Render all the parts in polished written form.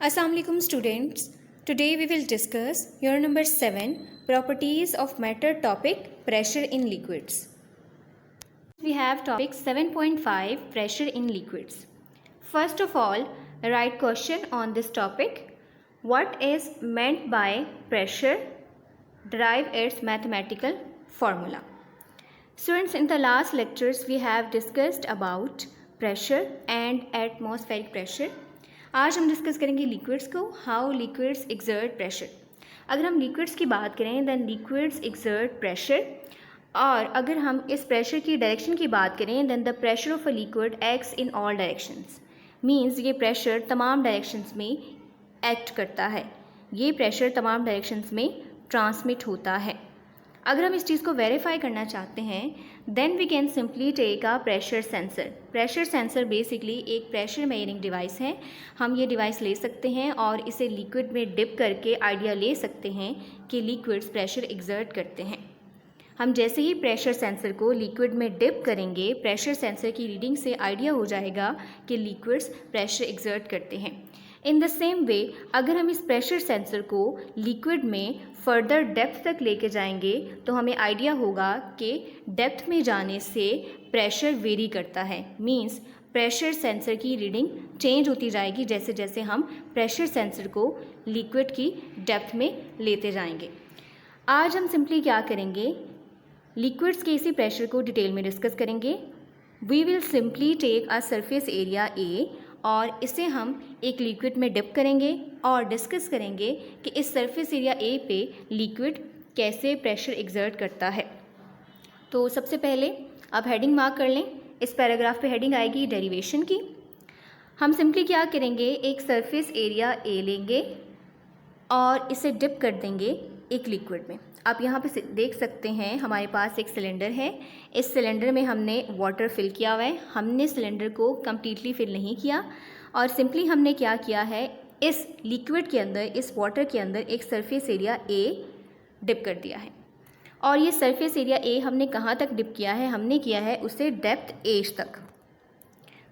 Assalamualaikum students. Today we will discuss your number 7 properties of matter topic pressure in liquids. We have topic 7.5 pressure in liquids. First of all, write question on this topic. What is meant by pressure? Derive its mathematical formula. Students, in the last lectures we have discussed about pressure and atmospheric pressure. आज हम discuss करेंगे liquids को, how liquids exert pressure. अगर हम liquids की बात करें then liquids exert pressure, और अगर हम इस प्रेशर की डायरेक्शन की बात करें then the pressure of a liquid acts in all directions. Means ये प्रेशर तमाम डायरेक्शंस में एक्ट करता है, ये प्रेशर तमाम डायरेक्शंस में ट्रांसमिट होता है. अगर हम इस चीज़ को वेरीफाई करना चाहते हैं then we can simply take a pressure sensor. Pressure sensor basically एक प्रेशर मेजरिंग डिवाइस है. हम ये डिवाइस ले सकते हैं और इसे लिक्विड में डिप करके आइडिया ले सकते हैं कि लिक्विड्स प्रेशर एक्सर्ट करते हैं. हम जैसे ही प्रेशर सेंसर को लिक्विड में डिप करेंगे, प्रेशर सेंसर की रीडिंग से आइडिया हो जाएगा कि लिक्विड्स प्रेशर एक्सर्ट करते हैं. इन द सेम वे अगर हम इस प्रेशर सेंसर को लिक्विड में फर्दर डेप्थ तक लेके जाएंगे तो हमें आइडिया होगा कि डेप्थ में जाने से प्रेशर वेरी करता है. मींस प्रेशर सेंसर की रीडिंग चेंज होती जाएगी जैसे जैसे हम प्रेशर सेंसर को लिक्विड की डेप्थ में लेते जाएंगे. आज हम सिंपली क्या करेंगे, लिक्विड्स के इसी प्रेशर को डिटेल में डिस्कस करेंगे. We will simply take a surface area A और इसे हम एक लिक्विड में डिप करेंगे और डिस्कस करेंगे कि इस सरफेस एरिया ए पे लिक्विड कैसे प्रेशर एक्सर्ट करता है. तो सबसे पहले आप हेडिंग मार्क कर लें. इस पैराग्राफ पे हेडिंग आएगी डेरिवेशन की. हम सिंपली क्या करेंगे, एक सरफेस एरिया ए लेंगे और इसे डिप कर देंगे एक लिक्विड में. आप यहाँ पे देख सकते हैं हमारे पास एक सिलेंडर है. इस सिलेंडर में हमने वाटर फिल किया हुआ है. हमने सिलेंडर को कम्प्लीटली फिल नहीं किया और सिंपली हमने क्या किया है, इस लिक्विड के अंदर, इस वाटर के अंदर एक सरफेस एरिया ए डिप कर दिया है. और ये सरफेस एरिया ए हमने कहाँ तक डिप किया है, हमने किया है उसे डेप्थ एज तक.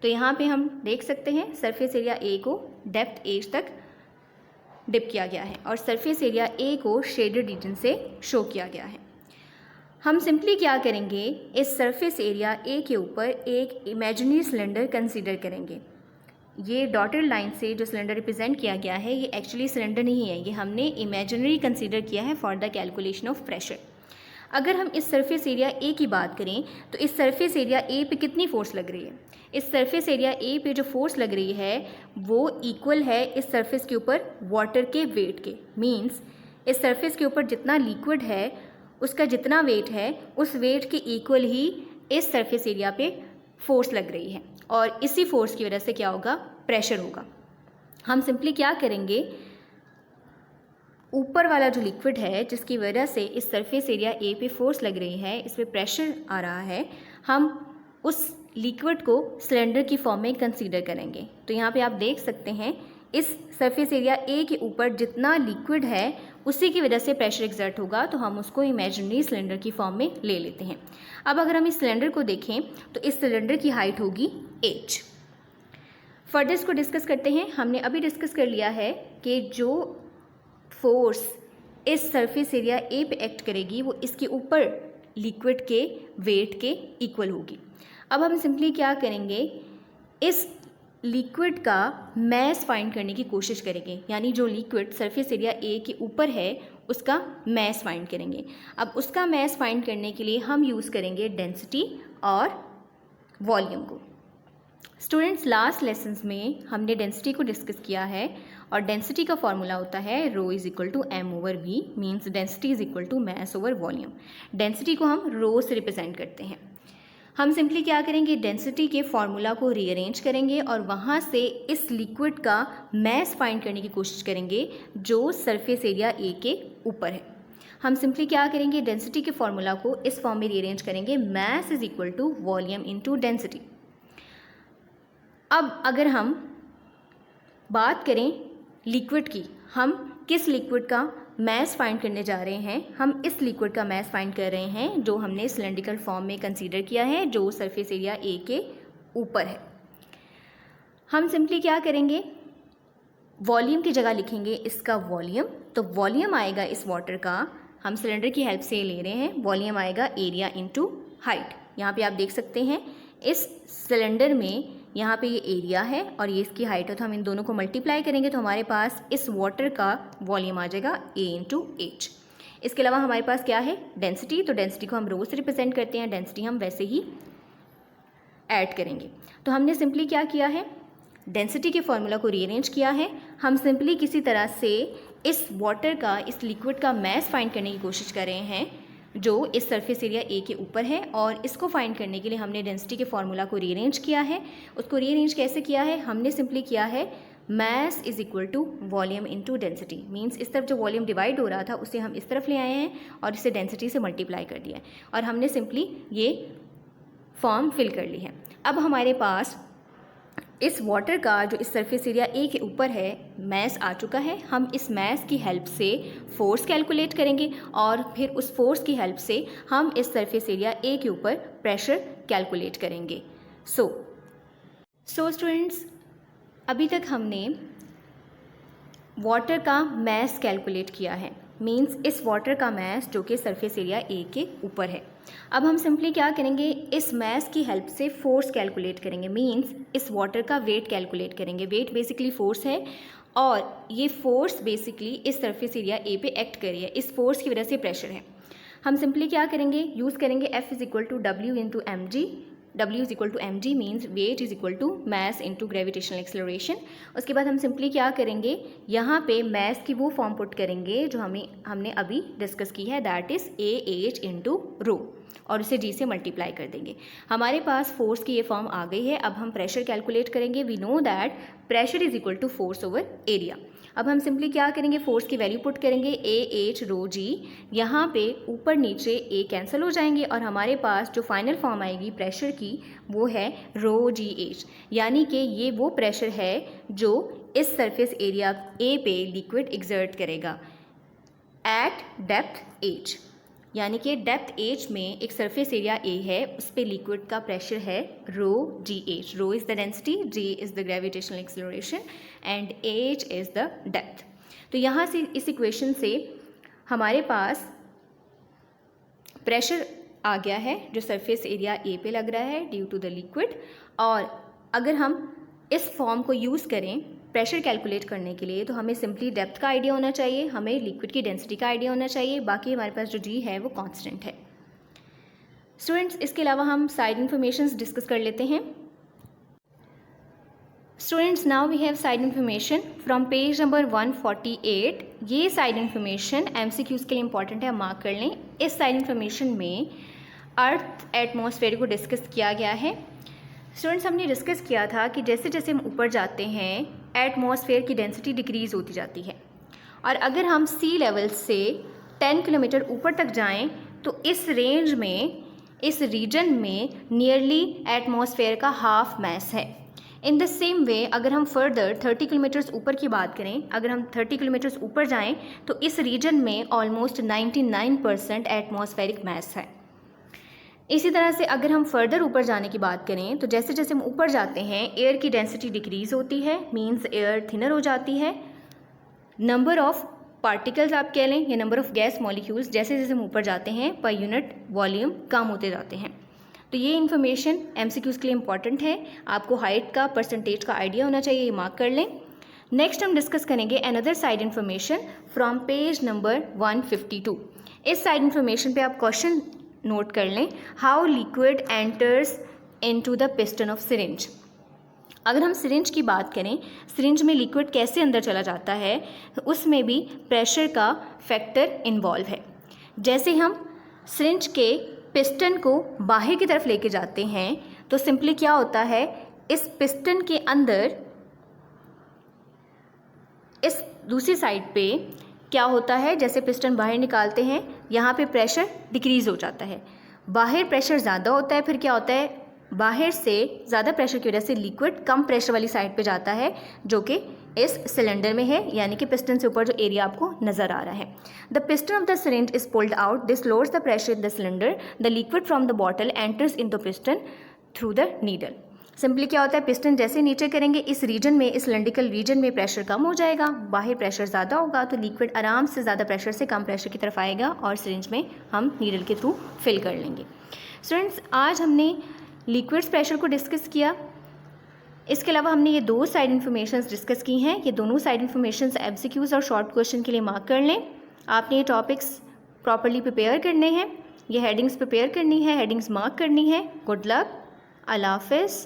तो यहाँ पे हम देख सकते हैं सरफेस एरिया ए को डेप्थ एज तक डिप किया गया है और सरफेस एरिया ए को शेडेड रीजन से शो किया गया है. हम सिंपली क्या करेंगे, इस सरफेस एरिया ए के ऊपर एक इमेजिनरी सिलेंडर कंसीडर करेंगे. ये डॉटेड लाइन से जो सिलेंडर रिप्रेजेंट किया गया है ये एक्चुअली सिलेंडर नहीं है, ये हमने इमेजिनरी कंसीडर किया है for the calculation of pressure. अगर हम इस सरफेस एरिया ए की बात करें तो इस सरफेस एरिया ए पे कितनी फोर्स लग रही है, इस सरफेस एरिया ए पे जो फोर्स लग रही है वो इक्वल है इस सरफेस के ऊपर वाटर के वेट के. मींस इस सरफेस के ऊपर जितना लिक्विड है उसका जितना वेट है उस वेट के इक्वल ही इस सरफेस एरिया पे फोर्स लग रही है और इसी फोर्स की वजह से क्या होगा, प्रेशर होगा. हम सिंपली क्या करेंगे, ऊपर वाला जो लिक्विड है जिसकी वजह से इस सरफेस एरिया ए पे फोर्स लग रही है, इस पर प्रेशर आ रहा है, हम उस लिक्विड को सिलेंडर की फॉर्म में कंसीडर करेंगे. तो यहाँ पे आप देख सकते हैं इस सरफेस एरिया ए के ऊपर जितना लिक्विड है उसी की वजह से प्रेशर एक्सर्ट होगा, तो हम उसको इमेजिनरी सिलेंडर की फॉर्म में ले लेते हैं. अब अगर हम इस सिलेंडर को देखें तो इस सिलेंडर की हाइट होगी h. फर्दर इसको डिस्कस करते हैं. हमने अभी डिस्कस कर लिया है कि जो फोर्स इस सरफेस एरिया ए पे एक्ट करेगी वो इसके ऊपर लिक्विड के वेट के इक्वल होगी. अब हम सिंपली क्या करेंगे, इस लिक्विड का मैस फाइंड करने की कोशिश करेंगे. यानी जो लिक्विड सरफेस एरिया ए के ऊपर है उसका मैस फाइंड करेंगे. अब उसका मैस फाइंड करने के लिए हम यूज़ करेंगे डेंसिटी और वॉल्यूम को. स्टूडेंट्स, लास्ट लेसन्स में हमने डेंसिटी को डिस्कस किया है और डेंसिटी का फॉर्मूला होता है rho is equal to M over V. Means density is equal to mass over volume. Density को हम रो से रिप्रेजेंट करते हैं. हम सिंपली क्या करेंगे, डेंसिटी के फॉर्मूला को रीअरेंज करेंगे और वहाँ से इस लिक्विड का मैस फाइंड करने की कोशिश करेंगे जो सरफेस एरिया ए के ऊपर है. हम सिंपली क्या करेंगे, डेंसिटी के फॉर्मूला को इस फॉर्म में रीअरेंज करेंगे, mass is equal to volume into density. अब अगर हम बात करें लिक्विड की, हम किस लिक्विड का मैस फाइंड करने जा रहे हैं, हम इस लिक्विड का मैस फाइंड कर रहे हैं जो हमने सिलेंड्रिकल फॉर्म में कंसीडर किया है जो सरफेस एरिया ए के ऊपर है. हम सिंपली क्या करेंगे, वॉल्यूम की जगह लिखेंगे इसका वॉल्यूम, तो वॉल्यूम आएगा इस वाटर का, हम सिलेंडर की हेल्प से ले रहे हैं, वॉल्यूम आएगा एरिया इनटू हाइट। यहाँ पे आप देख सकते हैं इस सिलेंडर में यहाँ पे ये एरिया है और ये इसकी हाइट है, तो हम इन दोनों को मल्टीप्लाई करेंगे तो हमारे पास इस वाटर का वॉल्यूम आ जाएगा A इंटू एच। इसके अलावा हमारे पास क्या है, डेंसिटी, तो डेंसिटी को हम रो से रिप्रेजेंट करते हैं, डेंसिटी हम वैसे ही ऐड करेंगे। तो हमने सिंपली क्या किया है, डेंसिटी के फॉर्मूला को रीअरेंज किया है। हम सिंपली किसी तरह से इस वाटर का, इस लिक्विड का मैस फाइंड करने की कोशिश कर रहे हैं जो इस सरफेस एरिया ए के ऊपर है, और इसको फाइंड करने के लिए हमने डेंसिटी के फॉर्मूला को रीअरेंज किया है। उसको रीअरेंज कैसे किया है, हमने सिंपली किया है mass is equal to volume into density. Means इस तरफ जो वॉल्यूम डिवाइड हो रहा था उसे हम इस तरफ ले आए हैं और इसे डेंसिटी से मल्टीप्लाई कर दिया है, और हमने सिंपली ये फॉर्म फिल कर ली है। अब हमारे पास इस वाटर का जो इस सरफेस एरिया ए के ऊपर है मैस आ चुका है। हम इस मैस की हेल्प से फोर्स कैलकुलेट करेंगे और फिर उस फोर्स की हेल्प से हम इस सरफेस एरिया ए के ऊपर प्रेशर कैलकुलेट करेंगे। सो स्टूडेंट्स, अभी तक हमने वाटर का मैस कैलकुलेट किया है, मींस इस वाटर का मैस जो कि सरफेस एरिया ए के ऊपर है। अब हम सिंपली क्या करेंगे, इस मैस की हेल्प से फोर्स कैलकुलेट करेंगे, मींस इस वाटर का वेट कैलकुलेट करेंगे। वेट बेसिकली फोर्स है और ये फोर्स बेसिकली इस सरफेस एरिया ए पे एक्ट कर रही है, इस फोर्स की वजह से प्रेशर है। हम सिंपली क्या करेंगे, यूज़ करेंगे F is equal to W into M G. W is equal to M G means weight is equal to mass into gravitational acceleration. उसके बाद हम सिंपली क्या करेंगे, यहाँ पे मैस की वो फॉर्म पुट करेंगे जो हमने अभी डिस्कस की है, that is AH into rho, और उसे G से मल्टीप्लाई कर देंगे। हमारे पास फोर्स की ये फॉर्म आ गई है। अब हम प्रेशर कैलकुलेट करेंगे। We know that pressure is equal to force over area. अब हम सिंपली क्या करेंगे, फोर्स की वैल्यू पुट करेंगे AH रो G। यहाँ पे ऊपर नीचे A कैंसिल हो जाएंगे और हमारे पास जो फाइनल फॉर्म आएगी प्रेशर की वो है रो GH, यानी कि ये वो प्रेशर है जो इस सरफेस एरिया A पे लिक्विड एक्सर्ट करेगा एट डेप्थ H। यानी कि डेप्थ H में एक सरफेस एरिया A है, उस पर लिक्विड का प्रेशर है rho GH। Rho is the density, G is the gravitational acceleration and H is the depth. तो यहाँ से इस इक्वेशन से हमारे पास प्रेशर आ गया है जो सरफेस एरिया A पे लग रहा है ड्यू टू द लिक्विड। और अगर हम इस फॉर्म को यूज़ करें प्रेशर कैलकुलेट करने के लिए तो हमें सिंपली डेप्थ का आइडिया होना चाहिए, हमें लिक्विड की डेंसिटी का आइडिया होना चाहिए, बाकी हमारे पास जो G है वो कांस्टेंट है। स्टूडेंट्स, इसके अलावा हम साइड इन्फॉर्मेशंस डिस्कस कर लेते हैं। Students, now we have side information from page number 148। ये साइड इन्फॉर्मेशन MCQs के लिए इंपॉर्टेंट है, आप मार्क कर लें। इस साइड इन्फॉर्मेशन में अर्थ एटमॉस्फेयर को डिस्कस किया गया है। स्टूडेंट्स, हमने डिस्कस किया था कि जैसे जैसे हम ऊपर जाते हैं एटमॉस्फेयर की डेंसिटी डिक्रीज़ होती जाती है, और अगर हम सी लेवल से 10 किलोमीटर ऊपर तक जाएं तो इस रेंज में, इस रीजन में नियरली एटमॉस्फेयर का हाफ मैस है। इन द सेम वे अगर हम फर्दर 30 किलोमीटर्स ऊपर की बात करें, अगर हम 30 किलोमीटर्स ऊपर जाएं तो इस रीजन में ऑलमोस्ट 99% एटमॉस्फेरिक मैस है। इसी तरह से अगर हम फर्दर ऊपर जाने की बात करें तो जैसे जैसे हम ऊपर जाते हैं एयर की डेंसिटी डिक्रीज़ होती है, मींस एयर थिनर हो जाती है। नंबर ऑफ पार्टिकल्स आप कह लें या नंबर ऑफ गैस मॉलिक्यूल्स जैसे जैसे हम ऊपर जाते हैं पर यूनिट वॉल्यूम कम होते जाते हैं। तो ये इन्फॉर्मेशन MCQs के लिए इंपॉर्टेंट है। आपको हाइट का परसेंटेज का आइडिया होना चाहिए, ये मार्क कर लें। नेक्स्ट हम डिस्कस करेंगे another side information from page number 152। इस साइड इन्फॉर्मेशन पे आप क्वेश्चन नोट कर लें, how liquid enters into the piston of syringe. अगर हम सिरिंज की बात करें, सिरिंज में लिक्विड कैसे अंदर चला जाता है, तो उसमें भी प्रेशर का फैक्टर इन्वॉल्व है। जैसे हम सिरिंज के पिस्टन को बाहर की तरफ लेके जाते हैं तो सिंपली क्या होता है, इस पिस्टन के अंदर इस दूसरी साइड पे क्या होता है, जैसे पिस्टन बाहर निकालते हैं यहाँ पे प्रेशर डिक्रीज़ हो जाता है, बाहर प्रेशर ज़्यादा होता है। फिर क्या होता है, बाहर से ज़्यादा प्रेशर की वजह से लिक्विड कम प्रेशर वाली साइड पे जाता है जो कि इस सिलेंडर में है, यानी कि पिस्टन से ऊपर जो एरिया आपको नज़र आ रहा है। The piston of the syringe is pulled out, this lowers the pressure in the cylinder, the liquid from the bottle enters in the piston through the needle. Simply क्या होता है, पिस्टन जैसे नीचे करेंगे इस रीजन में, इस सिलेंड्रिकल रीजन में प्रेशर कम हो जाएगा, बाहर प्रेशर ज़्यादा होगा, तो लिक्विड आराम से ज़्यादा प्रेशर से कम प्रेशर की तरफ आएगा और सिरिंज में हम नीडल के थ्रू फिल कर लेंगे। स्टूडेंट्स, आज हमने लिक्विड्स प्रेशर को डिस्कस किया। इसके अलावा हमने ये 2 साइड इन्फॉर्मेशन डिस्कस की हैं। ये दोनों साइड इन्फॉर्मेशन एमसीक्यूज़ और शॉर्ट क्वेश्चन के लिए मार्क कर लें। आपने ये टॉपिक्स प्रॉपरली प्रिपेयर करने हैं, ये हेडिंग्स प्रिपेयर करनी है, हेडिंग्स मार्क करनी है। गुड लक, अल्लाह हाफिज़।